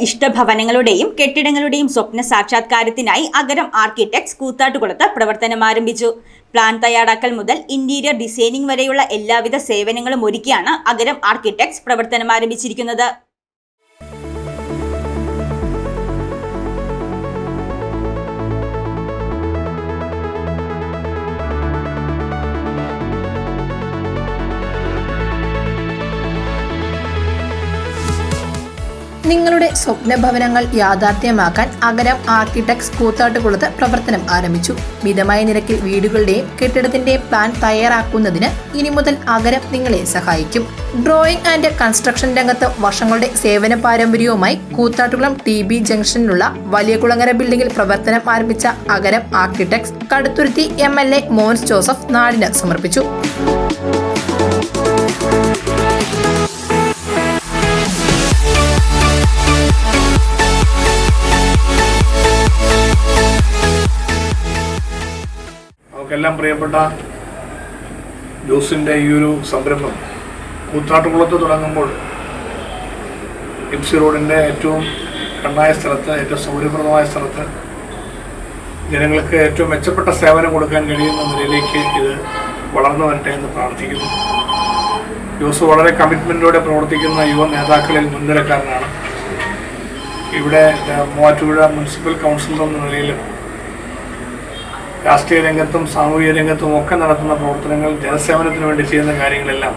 ഇഷ്ടഭവനങ്ങളുടെയും കെട്ടിടങ്ങളുടെയും സ്വപ്ന സാക്ഷാത്കാരത്തിനായി Agaram architects കൂത്താട്ടുകുളത്ത് പ്രവർത്തനം ആരംഭിച്ചു. Plan തയ്യാറാക്കൽ മുതൽ ഇന്റീരിയർ ഡിസൈനിംഗ് വരെയുള്ള എല്ലാവിധ സേവനങ്ങളും ഒരുക്കിയാണ് അഗരം ആർക്കിടെക്ട്സ് പ്രവർത്തനം ആരംഭിച്ചിരിക്കുന്നത്. നിങ്ങളുടെ സ്വപ്ന ഭവനങ്ങൾ യാഥാർത്ഥ്യമാക്കാൻ അഗരം ആർക്കിടെക്ട്സ് കൂത്താട്ടുകുളത്ത് പ്രവർത്തനം ആരംഭിച്ചു. മിതമായ നിരക്കിൽ വീടുകളുടെയും കെട്ടിടത്തിന്റെയും പ്ലാൻ തയ്യാറാക്കുന്നതിന് ഇനി മുതൽ അഗരം നിങ്ങളെ സഹായിക്കും. ഡ്രോയിംഗ് ആൻഡ് കൺസ്ട്രക്ഷൻ രംഗത്ത് വർഷങ്ങളുടെ സേവന പാരമ്പര്യവുമായി കൂത്താട്ടുകുളം TB ജംഗ്ഷനിലുള്ള വലിയകുളങ്ങര ബിൽഡിംഗിൽ പ്രവർത്തനം ആരംഭിച്ച അഗരം ആർക്കിടെക്ട്സ് കടുത്തുരുത്തി MLA മോൻസ് ജോസഫ് നാടിന് സമർപ്പിച്ചു. നമുക്കെല്ലാം പ്രിയപ്പെട്ട ജോസിൻ്റെ ഈ ഒരു സംരംഭം കൂത്താട്ടുകുളത്ത് തുടങ്ങുമ്പോൾ MC റോഡിൻ്റെ ഏറ്റവും കണ്ണായ സ്ഥലത്ത്, ഏറ്റവും സൗകര്യപ്രദമായ സ്ഥലത്ത് ജനങ്ങൾക്ക് ഏറ്റവും മെച്ചപ്പെട്ട സേവനം കൊടുക്കാൻ കഴിയുന്ന നിലയിലേക്ക് ഇത് വളർന്നു വരട്ടെ എന്ന് പ്രാർത്ഥിക്കുന്നു. ജോസ് വളരെ കമ്മിറ്റ്മെൻറ്റോടെ പ്രവർത്തിക്കുന്ന യുവ നേതാക്കളിൽ മുൻനിരക്കാരനാണ്. ഇവിടെ മൂവാറ്റുപുഴ മുനിസിപ്പൽ കൗൺസിലർ എന്ന നിലയിലും രാഷ്ട്രീയ രംഗത്തും സാമൂഹിക രംഗത്തും ഒക്കെ നടത്തുന്ന പ്രവർത്തനങ്ങൾ, ജനസേവനത്തിന് വേണ്ടി ചെയ്യുന്ന കാര്യങ്ങളെല്ലാം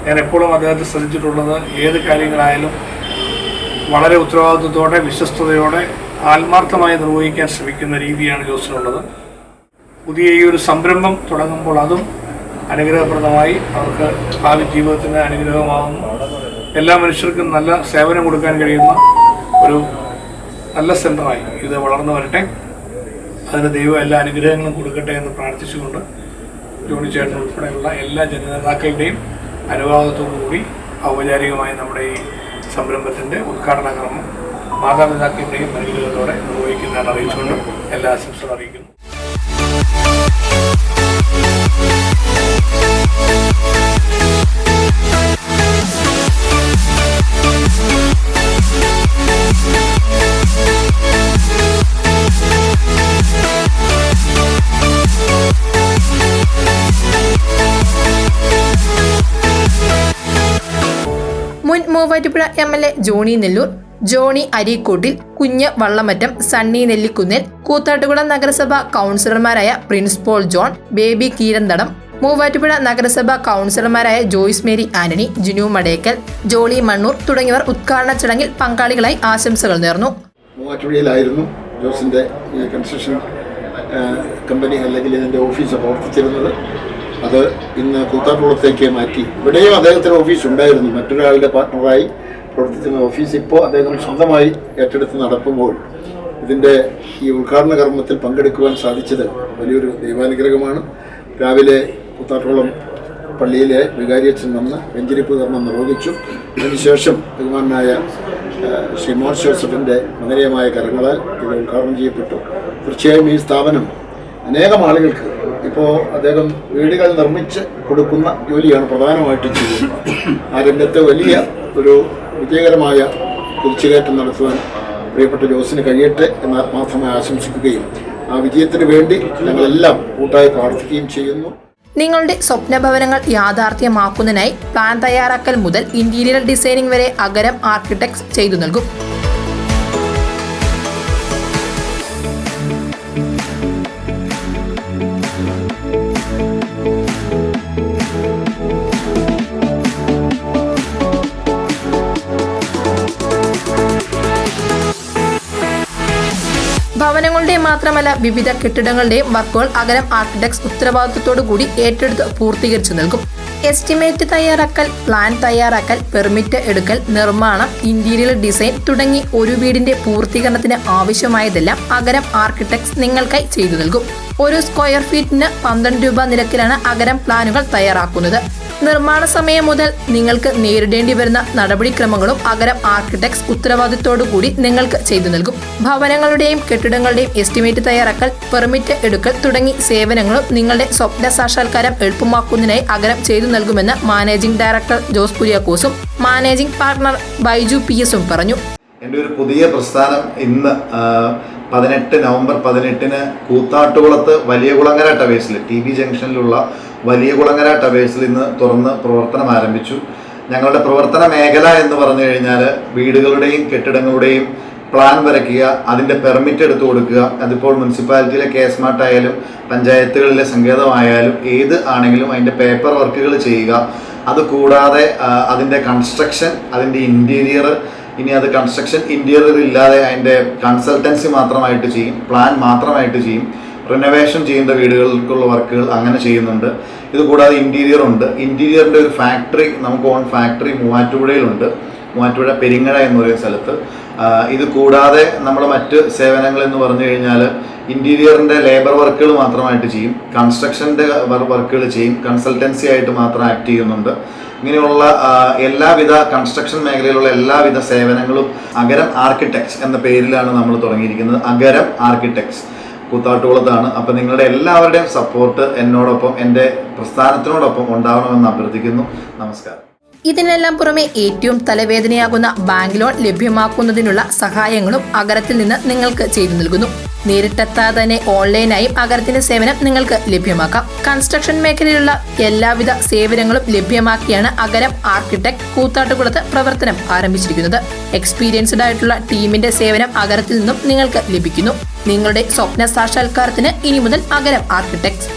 ഞാൻ എപ്പോഴും അദ്ദേഹത്തെ ശ്രദ്ധിച്ചിട്ടുള്ളത് ഏത് കാര്യങ്ങളായാലും വളരെ ഉത്തരവാദിത്വത്തോടെ, വിശ്വസ്തയോടെ, ആത്മാർത്ഥമായി നിർവഹിക്കാൻ ശ്രമിക്കുന്ന രീതിയാണ് ജോസിനുള്ളത്. പുതിയ ഈ ഒരു സംരംഭം തുടങ്ങുമ്പോൾ അതും അനുഗ്രഹപ്രദമായി അവർക്ക് ഭാവി ജീവിതത്തിന് അനുഗ്രഹമാകുന്നു. എല്ലാ മനുഷ്യർക്കും നല്ല സേവനം കൊടുക്കാൻ കഴിയുന്ന ഒരു നല്ല സെൻ്ററായി ഇത് വളർന്നു വരട്ടെ. അതിന് ദൈവം എല്ലാ അനുഗ്രഹങ്ങളും കൊടുക്കട്ടെ എന്ന് പ്രാർത്ഥിച്ചുകൊണ്ട് ജോണി ചേട്ടൻ ഉൾപ്പെടെയുള്ള എല്ലാ ജനനേതാക്കളുടെയും അനുവാദത്തോടുകൂടി ഔപചാരികമായി നമ്മുടെ ഈ സംരംഭത്തിൻ്റെ ഉദ്ഘാടന കർമ്മം മാതാപിതാക്കളുടെയും അനുഗ്രഹത്തോടെ നിർവഹിക്കുന്നതാണ് അറിയിച്ചുകൊണ്ട് എല്ലാ ആശംസകളും അറിയിക്കുന്നു. മുൻ മൂവാറ്റുപുഴ MLA ജോണി നെല്ലൂർ, ജോണി അരീക്കോട്ടിൽ, കുഞ്ഞ് വള്ളമറ്റം, സണ്ണി നെല്ലിക്കുന്നേൽ, കൂത്താട്ടുകുളം നഗരസഭ കൗൺസിലർമാരായ പ്രിൻസ് പോൾ ജോൺ, ബേബി കീരന്തടം, മൂവാറ്റുപുഴ നഗരസഭ കൗൺസിലർമാരായ ജോയ്സ് മേരി ആന്റണി, ജിനു മടേക്കൽ, ജോളി മണ്ണൂർ തുടങ്ങിയവർ ഉദ്ഘാടന ചടങ്ങിൽ പങ്കാളികളായി ആശംസകൾ നേർന്നു. മൂവാറ്റുപുഴയിലായിരുന്നു ജോസിന്റെ ഈ കൺസ്ട്രക്ഷൻ കമ്പനി അല്ലെങ്കിൽ ഇതിന്റെ ഓഫീസ് പ്രവർത്തിച്ചിരുന്നത്. അത് ഇന്ന് കൂത്താട്ടുകുളത്തേക്ക് മാറ്റി. ഇവിടെയും അദ്ദേഹത്തിന് ഓഫീസ് ഉണ്ടായിരുന്നു, മറ്റൊരാളുടെ പാർട്ണറായി പ്രവർത്തിച്ചിരുന്ന ഓഫീസ് ഇപ്പോൾ അദ്ദേഹം സ്വന്തമായി ഏറ്റെടുത്ത് നടക്കുമ്പോൾ ഇതിൻ്റെ ഈ ഉദ്ഘാടന കർമ്മത്തിൽ പങ്കെടുക്കുവാൻ സാധിച്ചത് വലിയൊരു ദൈവാനുഗ്രഹമാണ്. രാവിലെ കൂത്താട്ടുകുളം പള്ളിയിലെ വികാരിയച്ഛൻ വന്ന് വെഞ്ചരിപ്പ് കർമ്മം നിർവഹിച്ചു. അതിനുശേഷം ബഹുമാനായ ശ്രീ മോൻസ് ജോസഫിൻ്റെ മകനീയമായ കരങ്ങളാൽ ഇത് ഉദ്ഘാടനം ചെയ്യപ്പെട്ടു. തീർച്ചയായും ഈ സ്ഥാപനം അനേകം ആളുകൾക്ക് ഇപ്പോൾ അദ്ദേഹം വീടുകൾ നിർമ്മിച്ച് കൊടുക്കുന്ന ജോലിയാണ് പ്രധാനമായിട്ടും ചെയ്യുന്നത്. ആ രംഗത്ത് വലിയ ഒരു വിജയകരമായ കുതിച്ചുകയറ്റം നടത്തുവാൻ പ്രിയപ്പെട്ട ജോസിന് കഴിയട്ടെ എന്ന് ആത്മാർത്ഥമായി ആശംസിക്കുകയും ആ വിജയത്തിന് വേണ്ടി ഞങ്ങളെല്ലാം കൂട്ടായി പ്രാർത്ഥിക്കുകയും ചെയ്യുന്നു. നിങ്ങളുടെ സ്വപ്ന ഭവനങ്ങൾ യാഥാർത്ഥ്യമാക്കുന്നതിനായി പ്ലാൻ തയ്യാറാക്കൽ മുതൽ ഇന്റീരിയർ ഡിസൈനിംഗ് വരെ അഗരം ആർക്കിടെക്ട്സ് ചെയ്തു നൽകും. ഭവനങ്ങളുടെ മാത്രമല്ല വിവിധ കെട്ടിടങ്ങളുടെയും വർക്കുകൾ അഗരം ആർക്കിടെക്ട്സ് ഉത്തരവാദിത്വത്തോടു കൂടി ഏറ്റെടുത്ത് പൂർത്തീകരിച്ചു നൽകും. എസ്റ്റിമേറ്റ് തയ്യാറാക്കൽ, പ്ലാൻ തയ്യാറാക്കൽ, പെർമിറ്റ് എടുക്കൽ, നിർമ്മാണം, ഇന്റീരിയർ ഡിസൈൻ തുടങ്ങി ഒരു വീടിന്റെ പൂർത്തീകരണത്തിന് ആവശ്യമായതെല്ലാം അഗരം ആർക്കിടെക്ട്സ് നിങ്ങൾക്കായി ചെയ്തു നൽകും. ഒരു സ്ക്വയർ ഫീറ്റിന് 12 രൂപ നിരക്കിലാണ് അഗരം പ്ലാനുകൾ തയ്യാറാക്കുന്നത്. നിർമ്മാണ സമയം മുതൽ നിങ്ങൾക്ക് നേരിടേണ്ടി വരുന്ന നടപടിക്രമങ്ങളും അഗരം ആർക്കിടെക്ട്സ് ഉത്തരവാദിത്തോടു കൂടി നിങ്ങൾക്ക് ചെയ്തു നൽകും. ഭവനങ്ങളുടെയും കെട്ടിടങ്ങളുടെയും എസ്റ്റിമേറ്റ് തയ്യാറാക്കൽ, പെർമിറ്റ് എടുക്കൽ തുടങ്ങി സേവനങ്ങളും നിങ്ങളുടെ സ്വപ്ന സാക്ഷാത്കാരം എളുപ്പമാക്കുന്നതിനായി അഗരം ചെയ്തു നൽകുമെന്ന് മാനേജിംഗ് ഡയറക്ടർ ജോസ് കുര്യാക്കോസും മാനേജിംഗ് പാർട്ണർ ബൈജു PS പറഞ്ഞു. എൻ്റെ ഒരു പുതിയ പ്രസ്ഥാനം ഇന്ന് 18 നവംബർ 18 കൂത്താട്ടുകുളത്ത് വലിയകുളങ്ങര ടവേഴ്സിൽ ടി ബി ജംഗ്ഷനിലുള്ള വലിയകുളങ്ങര ടവേഴ്സിൽ ഇന്ന് തുറന്ന് പ്രവർത്തനം ആരംഭിച്ചു. ഞങ്ങളുടെ പ്രവർത്തന മേഖല എന്ന് പറഞ്ഞു കഴിഞ്ഞാൽ വീടുകളുടെയും കെട്ടിടങ്ങളുടെയും പ്ലാൻ വരയ്ക്കുക, അതിൻ്റെ പെർമിറ്റ് എടുത്തു കൊടുക്കുക. അതിപ്പോൾ മുനിസിപ്പാലിറ്റിയിലെ കേസ്മാർട്ട് ആയാലും പഞ്ചായത്തുകളിലെ സങ്കേതമായാലും ഏത് ആണെങ്കിലും അതിൻ്റെ പേപ്പർ വർക്കുകൾ ചെയ്യുക. അതുകൂടാതെ അതിൻ്റെ കൺസ്ട്രക്ഷൻ, അതിൻ്റെ ഇൻറ്റീരിയർ, ഇനി അത് കൺസ്ട്രക്ഷൻ ഇൻറ്റീരിയർ ഇല്ലാതെ അതിൻ്റെ കൺസൾട്ടൻസി മാത്രമായിട്ട് ചെയ്യും, പ്ലാൻ മാത്രമായിട്ട് ചെയ്യും. റിനോവേഷൻ ചെയ്യേണ്ട വീടുകൾക്കുള്ള വർക്കുകൾ അങ്ങനെ ചെയ്യുന്നുണ്ട്. ഇതുകൂടാതെ ഇൻറ്റീരിയർ ഉണ്ട്. ഇൻറ്റീരിയറിൻ്റെ ഒരു ഫാക്ടറി, നമുക്ക് ഓൺ ഫാക്ടറി മൂവാറ്റുപുഴയിലുണ്ട്, മൂവാറ്റുപുഴ പെരിങ്ങഴ എന്ന് പറയുന്ന സ്ഥലത്ത്. ഇത് കൂടാതെ നമ്മൾ മറ്റ് സേവനങ്ങൾ എന്ന് പറഞ്ഞു കഴിഞ്ഞാൽ ഇൻറ്റീരിയറിൻ്റെ ലേബർ വർക്കുകൾ മാത്രമായിട്ട് ചെയ്യും, കൺസ്ട്രക്ഷൻ്റെ വർക്കുകൾ ചെയ്യും, കൺസൾട്ടൻസി ആയിട്ട് മാത്രം ആക്ട് ചെയ്യുന്നുണ്ട്. ഇങ്ങനെയുള്ള എല്ലാവിധ കൺസ്ട്രക്ഷൻ മേഖലയിലുള്ള എല്ലാവിധ സേവനങ്ങളും അഗരം ആർക്കിടെക്ട്സ് എന്ന പേരിലാണ് നമ്മൾ തുടങ്ങിയിരിക്കുന്നത്. അഗരം ആർക്കിടെക്ട്സ് കൂത്താട്ടുകുളത്താണ്. അപ്പോൾ നിങ്ങളുടെ എല്ലാവരുടെയും സപ്പോർട്ട് എന്നോടൊപ്പം എൻ്റെ പ്രസ്ഥാനത്തിനോടൊപ്പം ഉണ്ടാവണമെന്ന് അഭ്യർത്ഥിക്കുന്നു. നമസ്കാരം. ഇതിനെല്ലാം പുറമെ ഏറ്റവും തലവേദനയാകുന്ന ബാങ്ക് ലോൺ ലഭ്യമാക്കുന്നതിനുള്ള സഹായങ്ങളും അഗരത്തിൽ നിന്ന് നിങ്ങൾക്ക് ചെയ്തു നൽകുന്നു. നേരിട്ടെത്താതെ തന്നെ ഓൺലൈനായും അഗരത്തിന്റെ സേവനം നിങ്ങൾക്ക് ലഭ്യമാക്കാം. കൺസ്ട്രക്ഷൻ മേഖലയിലുള്ള എല്ലാവിധ സേവനങ്ങളും ലഭ്യമാക്കിയാണ് അഗരം ആർക്കിടെക്ട് കൂത്താട്ടുകുളത്ത് പ്രവർത്തനം ആരംഭിച്ചിരിക്കുന്നത്. എക്സ്പീരിയൻസ്ഡ് ആയിട്ടുള്ള ടീമിന്റെ സേവനം അഗരത്തിൽ നിന്നും നിങ്ങൾക്ക് ലഭിക്കുന്നു. നിങ്ങളുടെ സ്വപ്ന സാക്ഷാത്കാരത്തിന് ഇനി മുതൽ അഗരം ആർക്കിടെക്ട്സ്.